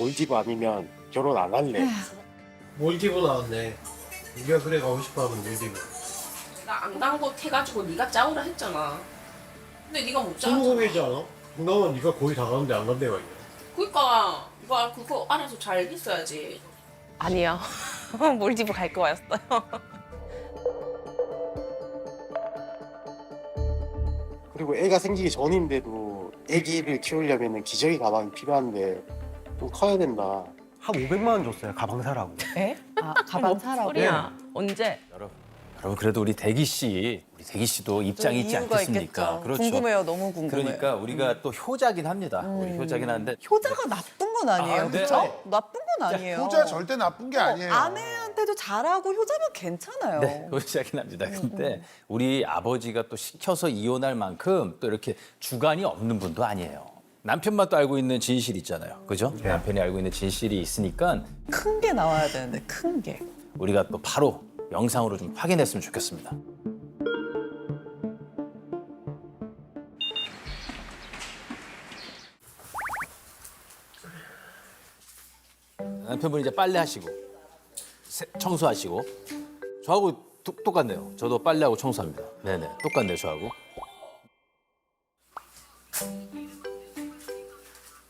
몰디브 아니면 결혼 안 할래. 몰디브 나왔네. 네가 그래 가고 싶어하면 몰디브. 내가 안 간 곳 해가지고 네가 짜오라 했잖아. 근데 네가 못 짜잖아. 스무고개지 않아? 동남아 네가 거의 다 가는데 안 간 데가 있냐? 그러니까 이거 그거 알아서 잘 했어야지. 아니요. 몰디브 갈 거였어요. 그리고 애가 생기기 전인데도 애기를 키우려면 기저귀 가방이 필요한데 좀 커야 된다. 한 500만 원 줬어요. 가방 사라고. 에? 아, 가방 사라고? 소리야. 언제? 여러분 그래도 우리 대기 씨도 입장이 있지 이유가 않겠습니까? 있겠죠. 그렇죠. 궁금해요. 너무 궁금해요. 그러니까 우리가 또 효자긴 합니다. 우리 효자긴 한데 효자가 나쁜 건 아니에요. 아, 네. 그렇죠? 나쁜 건 아니에요. 효자 절대 나쁜 게 아니에요. 아내한테도 잘하고 효자면 괜찮아요. 네, 효자긴 합니다. 근데 우리 아버지가 또 시켜서 이혼할 만큼 또 이렇게 주관이 없는 분도 아니에요. 남편만 또 알고 있는 진실 있잖아요. 그죠? 남편이 알고 있는 진실이 있으니까 큰 게 나와야 되는데 큰 게. 우리가 또 바로 영상으로 좀 확인했으면 좋겠습니다. 남편분이 이제 빨래하시고 청소하시고 저하고 똑같네요. 저도 빨래하고 청소합니다. 네네, 똑같네요, 저하고.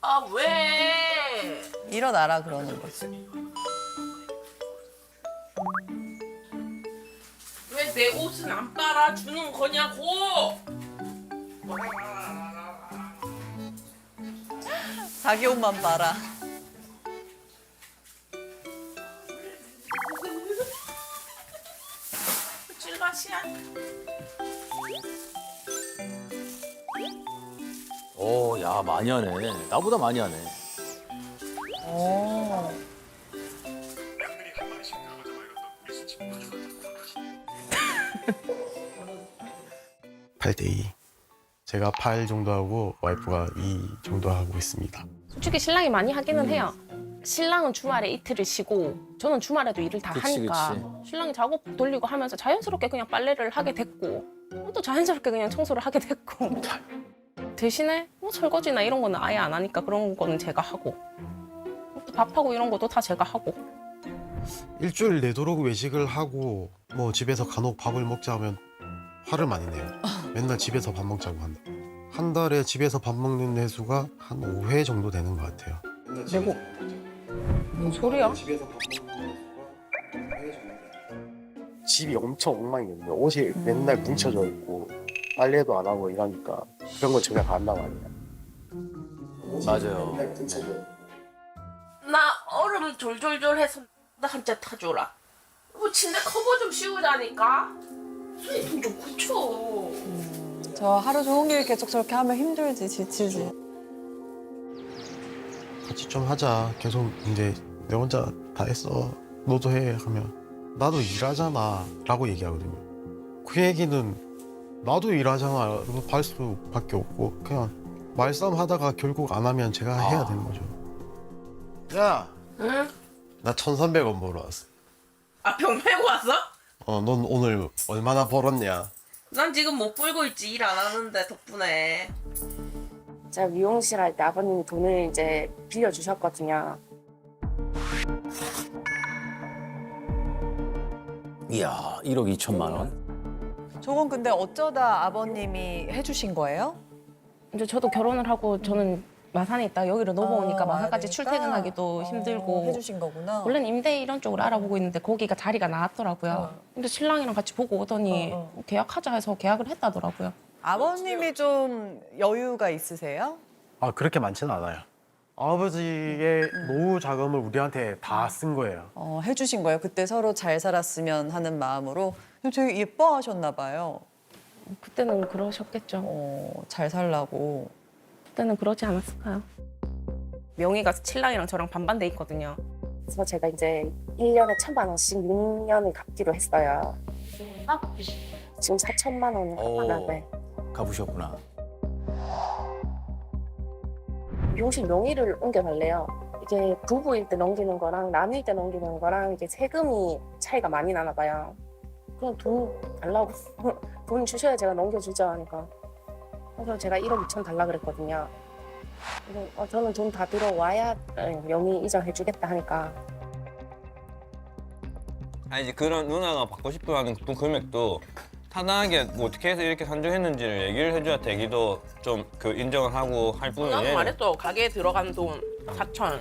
아 왜? 일어나라 그러는 거지. 왜 내 옷은 안 빨아주는 거냐고? 자기 옷만 봐라. 찔맛이야. 오, 야, 많이 하네. 나보다 많이 하네. 오. 8대2. 제가 8 정도 하고 와이프가 2 정도 하고 있습니다. 솔직히 신랑이 많이 하기는 해요. 신랑은 주말에 이틀을 쉬고 저는 주말에도 일을 다 그치, 하니까 그치. 신랑이 작업 돌리고 하면서 자연스럽게 그냥 빨래를 하게 됐고 또 자연스럽게 그냥 청소를 하게 됐고 대신에 뭐 설거지나 이런 거는 아예 안 하니까 그런 거는 제가 하고 또 밥하고 이런 것도 다 제가 하고 일주일 내도록 외식을 하고 뭐 집에서 간혹 밥을 먹자 하면 화를 많이 내요. 맨날 집에서 밥 먹자고 한다. 한 달에 집에서 밥 먹는 횟수가 한 5회 정도 되는 것 같아요. 내고 뭔 소리야? 집이 엄청 엉망이거든요. 옷이 맨날 뭉쳐져 있고 빨래도 안 하고 이러니까 그런 걸 제가 다 한다고 하네요. 맞아요. 맨날 뭉쳐져 있고. 나 얼음 졸졸졸해서 나 한 잔 타줘라. 뭐 침대 커버 좀 씌우자니까. 손이 좀 굳혀. 저 하루 종일 계속 저렇게 하면 힘들지, 지치지. 같이 좀 하자. 계속 이제 내 혼자 다 했어. 너도 해 하면 나도 일하잖아 라고 얘기하거든요. 그 얘기는 나도 일하잖아 라고 할 수밖에 없고 그냥 말싸움 하다가 결국 안 하면 제가 해야 되는 거죠. 야, 응? 나 1,300원 벌어 왔어. 아 병 빼고 왔어? 넌 오늘 얼마나 벌었냐? 난 지금 못 벌고 있지. 일 안 하는데 덕분에. 제가 미용실 할 때 아버님이 돈을 이제 빌려주셨거든요. 이야, 1억 2천만 원. 저건 근데 어쩌다 아버님이 해주신 거예요? 이제 저도 결혼을 하고 저는 마산에 있다 여기로 넘어오니까 와야 마산까지 되니까? 출퇴근하기도 힘들고 해주신 거구나. 원래는 임대 이런 쪽으로 알아보고 있는데 거기가 자리가 나왔더라고요. 근데 신랑이랑 같이 보고 오더니 계약하자 해서 계약을 했다더라고요. 아버님이 좀 여유가 있으세요? 아 그렇게 많지는 않아요. 아버지의 노후 자금을 우리한테 다 쓴 거예요. 해주신 거예요. 그때 서로 잘 살았으면 하는 마음으로. 되게 예뻐하셨나 봐요. 그때는 그러셨겠죠. 잘 살라고. 그때는 그러지 않았을까요? 명의가 신랑이랑 저랑 반반 돼 있거든요. 그래서 제가 이제 1년에 1,000만 원씩 6년을 갚기로 했어요. 지금 4천만 원 갚았는데 가보셨구나. 미용실 명의를 옮겨달래요. 이게 부부일 때 넘기는 거랑 남일 때 넘기는 거랑 이게 세금이 차이가 많이 나나 봐요. 그냥 돈 달라고 돈 주셔야 제가 넘겨주죠 하니까 그래서 제가 1억 2천 달라 그랬거든요. 그래서 저는 돈 다 들어와야 명의 이전해주겠다 하니까 아니 이제 그런 누나가 받고 싶어하는 돈 금액도 타당하게 뭐 어떻게 해서 이렇게 산정했는지를 얘기를 해줘야 되기도 좀 그 인정을 하고 할 나도 뿐이에요. 말했어. 가게에 들어간 돈 4천.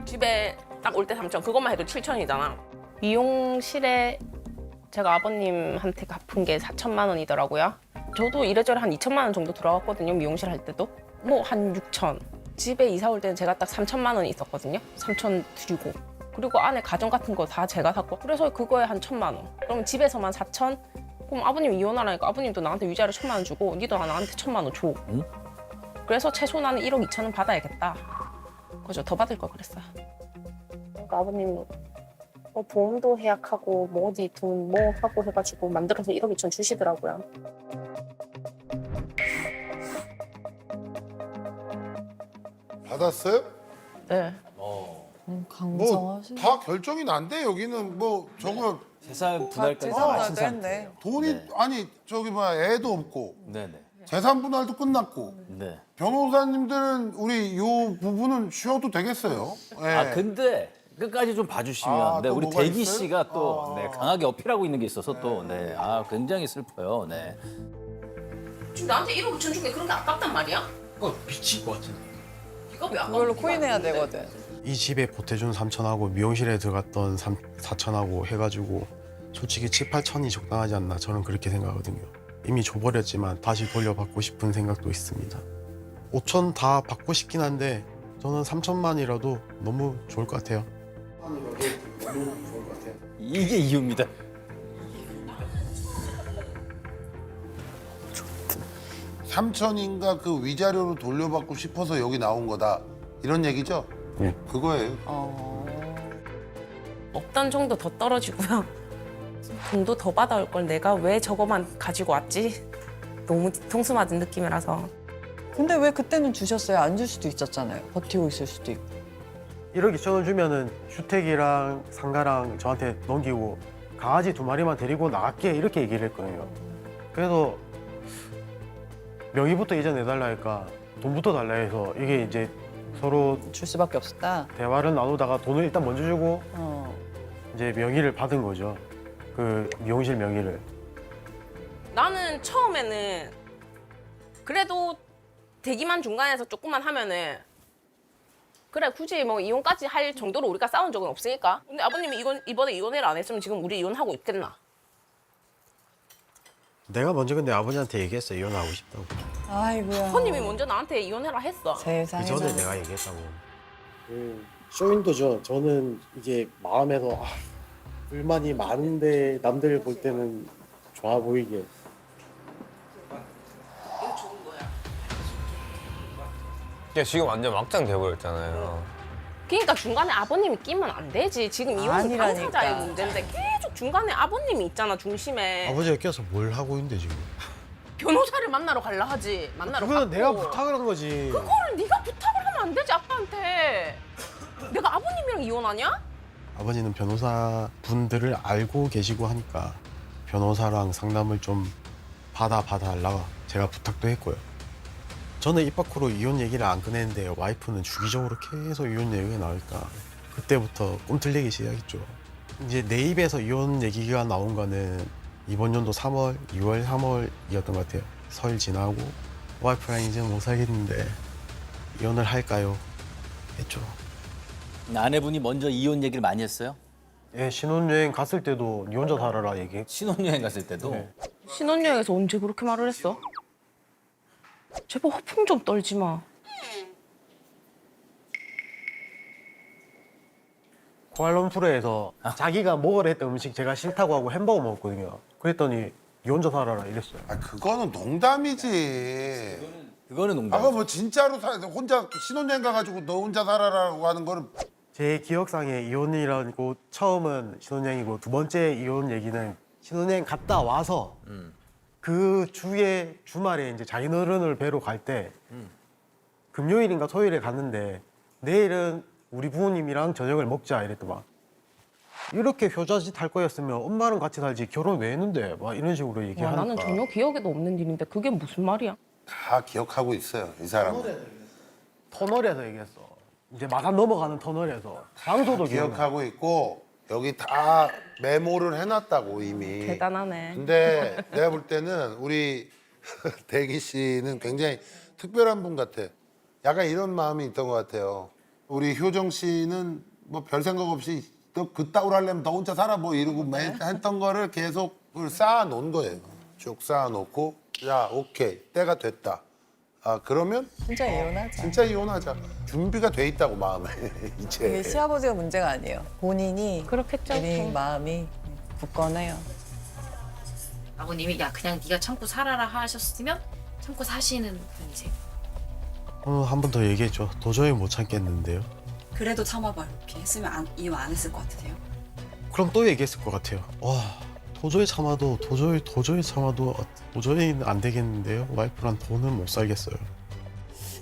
집에 딱 올 때 3천. 그것만 해도 7천이잖아. 미용실에 제가 아버님한테 갚은 게 4천만 원이더라고요. 저도 이래저래 한 2천만 원 정도 들어갔거든요. 미용실 할 때도. 뭐 한 6천. 집에 이사 올 때는 제가 딱 3천만 원이 있었거든요. 3천 드리고. 그리고 안에 가전 같은 거 다 제가 샀고. 그래서 그거에 한 1천만 원. 그러면 집에서만 4천? 그럼 아버님 이혼하라니까 아버님도 나한테 위자료 1천만 원 주고 니도 나한테 1천만 원 줘. 응? 그래서 최소 나는 1억 2천은 받아야겠다. 그죠. 더 받을 걸 그랬어요. 그러니까 아버님이 뭐 보험도 예약하고 뭐 어디 돈 뭐 하고 해가지고 만들어서 1억 2천 주시더라고요. 받았어요? 네. 강성하시. 다 결정이 난대 여기는 뭐 저거 재산 분할까지 다 재산 마친 분할도 상태예요. 돈이 네. 아니 저기 뭐 애도 없고 네네. 재산 분할도 끝났고 네. 변호사님들은 우리 요 부분은 쉬어도 되겠어요. 예. 아 근데 끝까지 좀 봐주시면 아, 네, 또 우리 뭐가 대기 있어요? 씨가 또 아. 네, 강하게 어필하고 있는 게 있어서 또 네, 아 굉장히 슬퍼요. 네. 지금 나한테 1억 5천 준 게 그렇게 아깝단 말이야? 그거 미칠 것 같은데. 이거 왜 아깝? 그걸로 코인해야 되거든. 이 집에 보태준 3천하고 미용실에 들어갔던 4천하고 해가지고 솔직히 7, 8천이 적당하지 않나 저는 그렇게 생각하거든요. 이미 줘버렸지만 다시 돌려받고 싶은 생각도 있습니다. 5천 다 받고 싶긴 한데 저는 3천만이라도 너무 좋을 것 같아요. 이게 이유입니다. 삼천인가 그 위자료로 돌려받고 싶어서 여기 나온 거다 이런 얘기죠? 네. 그거예요. 없던 정도 더 떨어지고요. 돈도 더 받아올 걸 내가 왜 저거만 가지고 왔지? 너무 뒤통수 맞은 느낌이라서. 근데 왜 그때는 주셨어요? 안 줄 수도 있었잖아요. 버티고 있을 수도 있고. 1억 2천 원 주면은 주택이랑 상가랑 저한테 넘기고 강아지 2마리만 데리고 나갈게 이렇게 얘기를 했거든요. 그래서 명의부터 이전해달라 하니까 돈부터 달라 해서 이게 이제 서로 줄 수밖에 없었다. 대화를 나누다가 돈을 일단 먼저 주고 어. 이제 명의를 받은 거죠. 그 미용실 명의를. 나는 처음에는 그래도 대기만 중간에서 조금만 하면은 그래 굳이 뭐 이혼까지 할 정도로 우리가 싸운 적은 없으니까. 근데 아버님이 이번에 이혼을 안 했으면 지금 우리 이혼하고 있겠나? 내가 먼저 근데 아버지한테 얘기했어 이혼하고 싶다고. 아이고야. 아버님이 먼저 나한테 이혼해라 했어. 세상에. 그 전에 내가 얘기했다고. 쇼윈도죠. 저는 이게 마음에서 불만이 많은데 남들 볼 때는 좋아 보이게. 야, 지금 완전 막장 돼버렸잖아요. 그러니까 중간에 아버님이 끼면 안 되지. 지금 이혼은 아니라니까. 당사자의 문제인데 계속 중간에 아버님이 있잖아 중심에. 아버지가 껴서 뭘 하고 있는데 지금. 변호사를 만나러 갈라 하지. 만나러 그거는 갔고. 내가 부탁을 한 거지. 그거를 네가 부탁을 하면 안 되지 아빠한테. 내가 아버님이랑 이혼하냐? 아버지는 변호사 분들을 알고 계시고 하니까 변호사랑 상담을 좀 받아달라고 제가 부탁도 했고요. 저는 입 밖으로 이혼 얘기를 안 꺼냈는데 와이프는 주기적으로 계속 이혼 얘기가 나오니까 그때부터 꿈틀리기 시작했죠. 이제 내 입에서 이혼 얘기가 나온 거는 이번 연도 3월, 2월, 3월이었던 것 같아요. 설 지나고 와이프랑 이제 못 살겠는데 이혼을 할까요? 했죠. 아내분이 먼저 이혼 얘기를 많이 했어요? 예, 신혼여행 갔을 때도 니 혼자 살아라 얘기했고. 신혼여행 갔을 때도 네. 신혼여행에서 언제 그렇게 말을 했어? 제발 허풍 좀 떨지 마. 쿠알라룸푸르에서 자기가 먹으라 했던 음식 제가 싫다고 하고 햄버거 먹었거든요. 그랬더니 니 혼자 살아라 이랬어요. 아 그거는 농담이지. 그거는 농담. 아까 뭐 진짜로 혼자 신혼여행 가가지고 너 혼자 살아라고 하는 거는 제 기억상에 이혼이라고 처음은 신혼여행이고 두 번째 이혼 얘기는 신혼여행 갔다 와서 그 주에 주말에 이제 장인어른을 뵈러 갈 때 금요일인가 토요일에 갔는데 내일은 우리 부모님이랑 저녁을 먹자 이랬더만 이렇게 효자짓 할 거였으면 엄마랑 같이 살지 결혼 왜 했는데 막 이런 식으로 와, 얘기하니까 나는 전혀 기억에도 없는 일인데 그게 무슨 말이야? 다 기억하고 있어요 이 사람은. 터널에서 얘기했어. 이제 마산 넘어가는 터널에서 장소도 기억하고 있고 여기 다 메모를 해놨다고 이미. 대단하네. 근데 내가 볼 때는 우리 대기 씨는 굉장히 특별한 분 같아. 약간 이런 마음이 있던 것 같아요. 우리 효정 씨는 뭐 별 생각 없이 너 그따구로 하려면 너 혼자 살아 뭐 이러고 했던 거를 계속 쌓아놓은 거예요. 쭉 쌓아놓고 야 오케이 때가 됐다. 아 그러면 진짜 이혼하자. 진짜 이혼하자. 준비가 돼 있다고 마음에 이제. 이게 시아버지가 문제가 아니에요. 본인이 그렇겠죠. 본인 마음이 굳건해요. 아버님이 야 그냥 네가 참고 살아라 하셨으면 참고 사시는 분이세요. 한 번 더 얘기해줘. 도저히 못 참겠는데요. 그래도 참아봐 이렇게 했으면 이혼 안 했을 것 같으세요? 그럼 또 얘기했을 것 같아요. 와 도저히 참아도 도저히 참아도 도저히 안 되겠는데요. 와이프랑 돈은 못 살겠어요.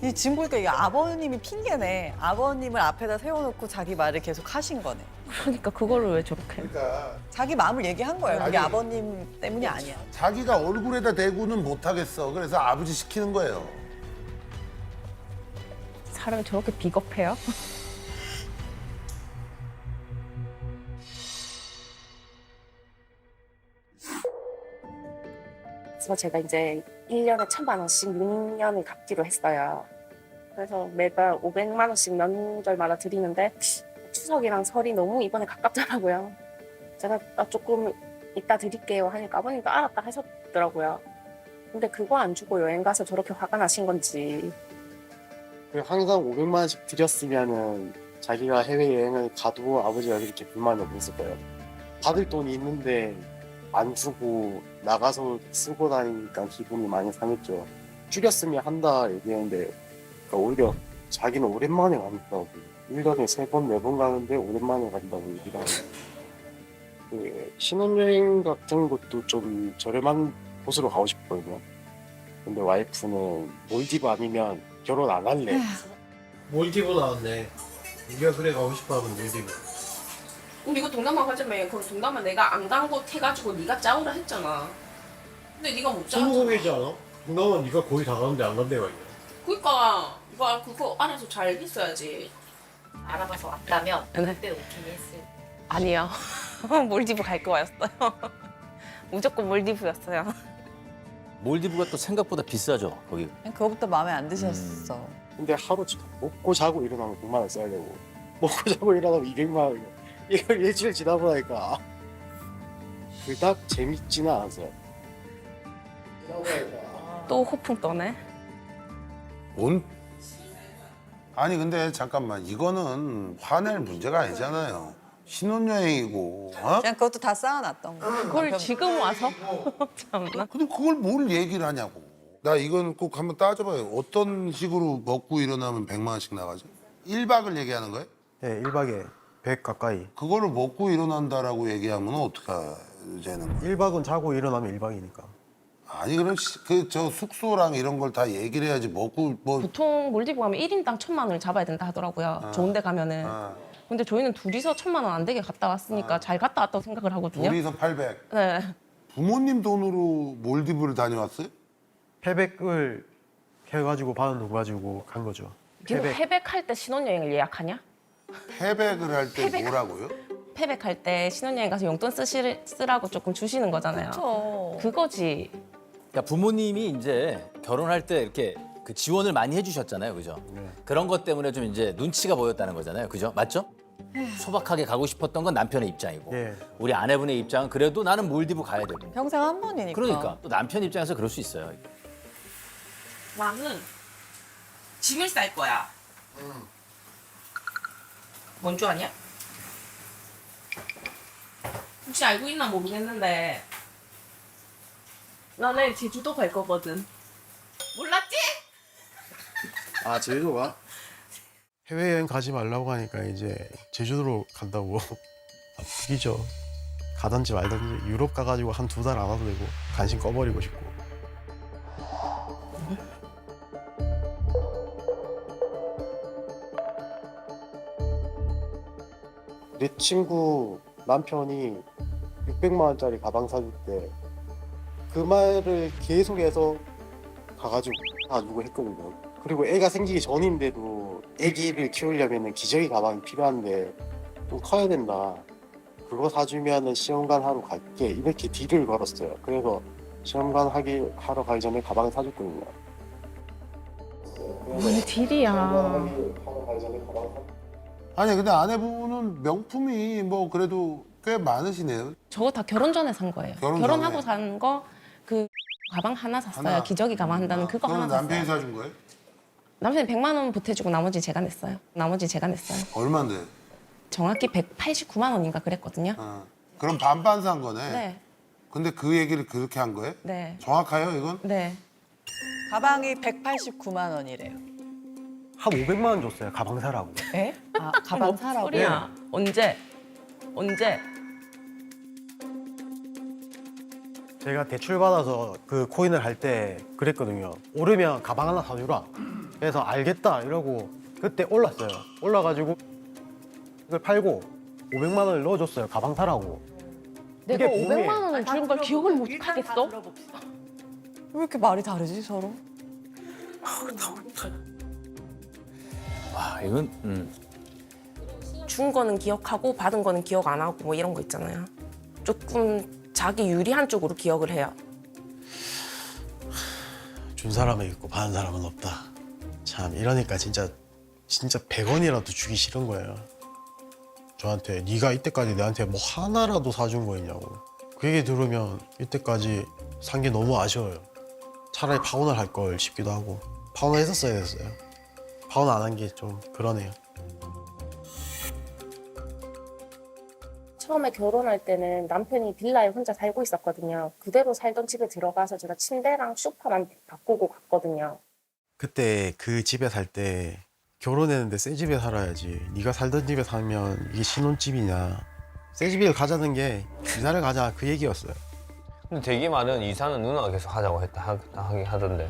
이 지금 보니까 이게 아버님이 핑계네. 아버님을 앞에다 세워놓고 자기 말을 계속 하신 거네. 그러니까 그거를 왜 저렇게. 그러니까 자기 마음을 얘기한 거예요. 그게 아니, 아버님 때문이 아니야. 자기가 얼굴에다 대고는 못 하겠어. 그래서 아버지 시키는 거예요. 사람이 저렇게 비겁해요? 그래서 제가 이제 1년에 1,000만 원씩 6년을 갚기로 했어요. 그래서 매달 500만 원씩 명절마다 드리는데 추석이랑 설이 너무 이번에 가깝더라고요. 제가 조금 이따 드릴게요 하니까 아버님도 알았다 하셨더라고요. 근데 그거 안 주고 여행 가서 저렇게 화가 나신 건지. 항상 500만 원씩 드렸으면은 자기가 해외여행을 가도 아버지가 그렇게 불만이 없었을 거예요. 받을 돈이 있는데 안 주고 나가서 쓰고 다니니까 기분이 많이 상했죠. 줄였으면 한다 얘기했는데 그러니까 오히려 자기는 오랜만에 간다고 1년에 3번, 4번 가는데 오랜만에 간다고 얘기를 하고 그 신혼여행 같은 것도 좀 저렴한 곳으로 가고 싶거든요. 근데 와이프는 몰디브 아니면 결혼 안 할래. 몰디브 나왔네. 우리가 그래 가고 싶어하면 몰디브. 우리 이거 동남아 가자며. 그럼 동남아 내가 안 간 곳 해가지고 네가 짜오라 했잖아. 근데 네가 못 짜잖아. 스무고개지 않아? 동남아 네가 거의 다 가는데 안 간 데가 있냐? 그러니까 이거 그거 알아서 잘 했어야지. 알아봐서 왔다면 네. 그때 오케이 했을. 아니요. 몰디브 갈 거였어요. 무조건 몰디브였어요. 몰디브가 또 생각보다 비싸죠, 거기. 그냥 그거부터 마음에 안 드셨어. 근데 하루 먹고 자고 일어나면 100만 원 써야 되고 먹고 자고 일어나면 200만 원이고 이걸 일주일 지나보니까 그닥 재밌지는 않았어요. 또 호풍 떠네. 뭔? 아니 근데 잠깐만 이거는 화낼 문제가 아니잖아요. 신혼여행이고. 어? 그냥 그것도 다 쌓아놨던 거. 그걸 지금 와서? 참나. 근데 그걸 뭘 얘기를 하냐고. 나 이건 꼭 한번 따져봐요. 어떤 식으로 먹고 일어나면 100만 원씩 나가죠? 1박을 얘기하는 거예요? 네, 1박에 100 가까이. 그거를 먹고 일어난다라고 얘기하면 어떡하자는 거예요? 1박은 자고 일어나면 1박이니까. 아니 그럼 그 저 숙소랑 이런 걸 다 얘기를 해야지 먹고 뭐. 보통 몰디브 가면 1인당 1,000만 원을 잡아야 된다 하더라고요. 좋은 데 가면은. 근데 저희는 둘이서 1,000만 원 안 되게 갔다 왔으니까 잘 갔다 왔다고 생각을 하거든요. 둘이서 800. 네. 부모님 돈으로 몰디브를 다녀왔어요? 패백을 해가지고 받은 돈 가지고 간 거죠. 지금 패백할 때 신혼여행을 예약하냐? 패백을 할 때 뭐라고요? 패백할 때 신혼여행 가서 용돈 쓰라고 조금 주시는 거잖아요. 그렇죠. 그거지. 그러니까 부모님이 이제 결혼할 때 이렇게 그 지원을 많이 해주셨잖아요, 그죠? 그런 것 때문에 좀 이제 눈치가 보였다는 거잖아요, 그죠? 맞죠? 소박하게 가고 싶었던 건 남편의 입장이고 예. 우리 아내분의 입장은 그래도 나는 몰디브 가야 되고. 평생 한 번이니까. 그러니까 또 남편 입장에서 그럴 수 있어요. 나는 짐을 쌀 거야. 뭔 줄 아냐? 혹시 알고 있나 모르겠는데 나 내일 제주도 갈 거거든. 몰랐지? 아 제주도가? 해외여행 가지 말라고 하니까 이제 제주도로 간다고 웃기죠. 가든지 말든지 유럽 가가지고 한 2달 안 와도 되고 간신 꺼버리고 싶고. 내 친구 남편이 600만 원짜리 가방 사줄 때 그 말을 계속해서 가가지고 사주고 했거든요. 그리고 애가 생기기 전인데도 애기를 키우려면 기저귀 가방이 필요한데 좀 커야 된다. 그거 사주면은 시험관 하러 갈게. 이렇게 딜을 걸었어요. 그래서 시험관 하러 가기 전에 가방을 사줬거든요. 뭔 딜이야. 하러 가기 전에 가방을 아니 근데 아내분은 명품이 뭐 그래도 꽤 많으시네요. 저거 다 결혼 전에 산 거예요. 결혼 결혼하고 전에. 산 거 그 가방 하나 샀어요. 하나. 기저귀 가방 한다는 그거 그건 하나 남편이 샀어요. 사준 거예요? 남편이 100만 원 보태주고 나머지 제가 냈어요. 얼마인데? 정확히 189만 원인가 그랬거든요. 그럼 반반 산 거네. 네, 근데 그 얘기를 그렇게 한 거예요? 네, 정확해요 이건? 네. 가방이 189만 원이래요. 한 500만 원 줬어요. 가방 사라고. 에? 아, 가방 사라고? 소리야. 언제? 제가 대출 받아서 그 코인을 할 때 그랬거든요. 오르면 가방 하나 사주라. 그래서 알겠다 이러고 그때 올랐어요. 올라가지고 이걸 팔고 500만 원을 넣어줬어요. 가방 사라고. 내가 그게 500만 봄에- 원을 주는 걸 기억을 못 하겠어? 왜 이렇게 말이 다르지 서로? 와, 이건 준 거는 기억하고 받은 거는 기억 안 하고 뭐 이런 거 있잖아요. 조금 자기 유리한 쪽으로 기억을 해요. 준 사람은 있고 받은 사람은 없다. 참 이러니까 진짜 100원이라도 주기 싫은 거예요. 저한테 네가 이때까지 내한테 뭐 하나라도 사준 거있냐고. 그 얘기 들으면 이때까지 산 게 너무 아쉬워요. 차라리 파혼을 할 걸 싶기도 하고. 파혼을 했었어야 됐어요. 파혼 안 한 게 좀 그러네요. 처음에 결혼할 때는 남편이 빌라에 혼자 살고 있었거든요. 그대로 살던 집에 들어가서 제가 침대랑 소파만 바꾸고 갔거든요. 그때 그 집에 살 때 결혼했는데 새 집에 살아야지. 네가 살던 집에 살면 이게 신혼집이냐. 새 집을 가자는 게 이사를 가자 그 얘기였어요. 근데 되게 말은 이사는 누나가 계속 하자고 하긴 하던데.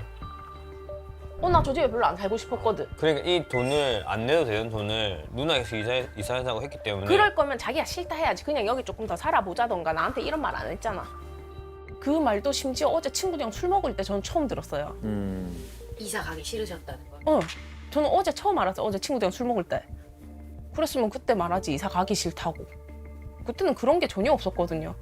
나 저 집에 별로 안 살고 싶었거든. 그러니까 이 돈을 안 내도 되는 돈을 누나가 계속 이사하자고 했기 때문에. 그럴 거면 자기가 싫다 해야지. 그냥 여기 조금 더 살아보자던가. 나한테 이런 말 안 했잖아. 그 말도 심지어 어제 친구들이랑 술 먹을 때 저는 처음 들었어요. 이사 가기 싫으셨다는 거. 저는 어제 처음 알았어요. 어제 친구들이랑 술 먹을 때. 그랬으면 그때 말하지. 이사 가기 싫다고. 그때는 그런 게 전혀 없었거든요.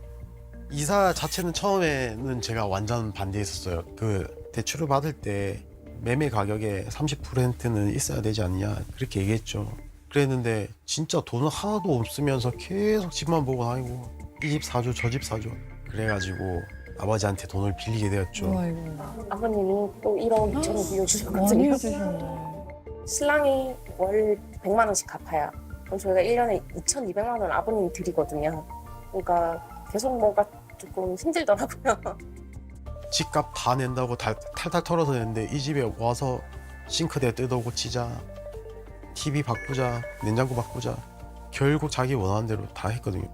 이사 자체는 처음에는 제가 완전 반대했었어요. 그 대출을 받을 때 매매 가격의 30%는 있어야 되지 않냐 그렇게 얘기했죠. 그랬는데 진짜 돈은 하나도 없으면서 계속 집만 보고 다니고 이 집 사줘 저 집 사줘 그래가지고 아버지한테 돈을 빌리게 되었죠. 아버님이 또 1억 2천을 많이 빌려주셨거든요. 해주셨네. 신랑이 월 100만 원씩 갚아요. 그럼 저희가 1년에 2,200만 원 아버님이 드리거든요. 그러니까 계속 뭐가 조금 힘들더라고요. 집값 다 낸다고 탈탈 털어서 냈는데 이 집에 와서 싱크대 뜯어 고치자, TV 바꾸자, 냉장고 바꾸자 결국 자기 원하는 대로 다 했거든요.